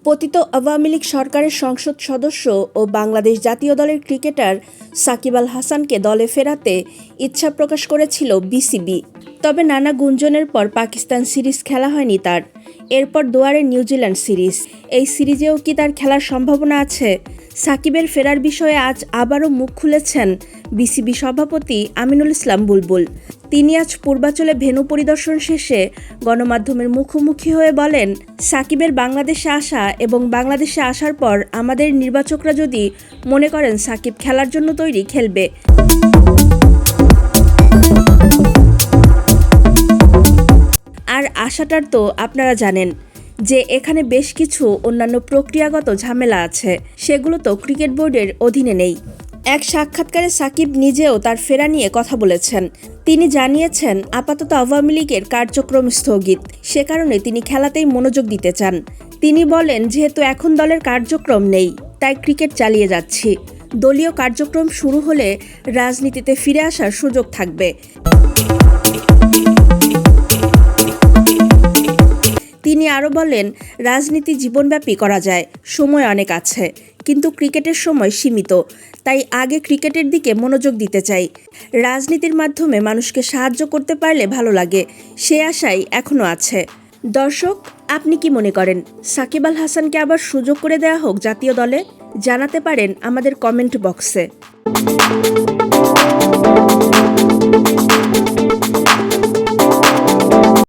পতিত আওয়ামী লীগ সরকারের সংসদ সদস্য ও বাংলাদেশ জাতীয় দলের ক্রিকেটার সাকিব আল হাসানকে দলে ফেরাতে ইচ্ছা প্রকাশ করেছিল বিসিবি। তবে নানা গুঞ্জনের পর পাকিস্তান সিরিজ খেলা হয়নি তার। এরপর দুয়ারে নিউজিল্যান্ড সিরিজ। এই সিরিজেও কি তার খেলার সম্ভাবনা আছে? সাকিবের ফেরার বিষয়ে আজ আবারও মুখ খুলেছেন বিসিবি সভাপতি আমিনুল ইসলাম বুলবুল। তিনি আজ পূর্বাঞ্চলে ভেন্যু পরিদর্শন শেষে গণমাধ্যমের মুখোমুখি হয়ে বলেন, সাকিবের বাংলাদেশে আসা এবং বাংলাদেশে আসার পর আমাদের নির্বাচকরা যদি মনে করেন সাকিব খেলার জন্য তৈরি, খেলবে। আর আশাটার তো আপনারা জানেন যে এখানে বেশ কিছু অন্যান্য প্রক্রিয়াগত ঝামেলা আছে, সেগুলো তো ক্রিকেট বোর্ডের অধীনে নেই। এক সাক্ষাৎকারে সাকিব নিজেও তার ফেরা নিয়ে কথা বলেছেন। তিনি জানিয়েছেন আপাতত আওয়ামী লীগের কার্যক্রম স্থগিত, সে কারণে তিনি খেলাতেই মনোযোগ দিতে চান। তিনি বলেন, যেহেতু এখন দলের কার্যক্রম নেই তাই ক্রিকেট চালিয়ে যাচ্ছি। দলীয় কার্যক্রম শুরু হলে রাজনীতিতে ফিরে আসার সুযোগ থাকবে। তিনি আরও বলেন, রাজনীতি জীবনব্যাপী করা যায়, সময় অনেক আছে, কিন্তু ক্রিকেটের সময় সীমিত, তাই আগে ক্রিকেটের দিকে মনোযোগ দিতে চাই। রাজনীতির মাধ্যমে মানুষকে সাহায্য করতে পারলে ভালো লাগে, সে আশাই এখনও আছে। দর্শক, আপনি কি মনে করেন সাকিব আল হাসানকে আবার সুযোগ করে দেওয়া হোক জাতীয় দলে? জানাতে পারেন আমাদের কমেন্ট বক্সে।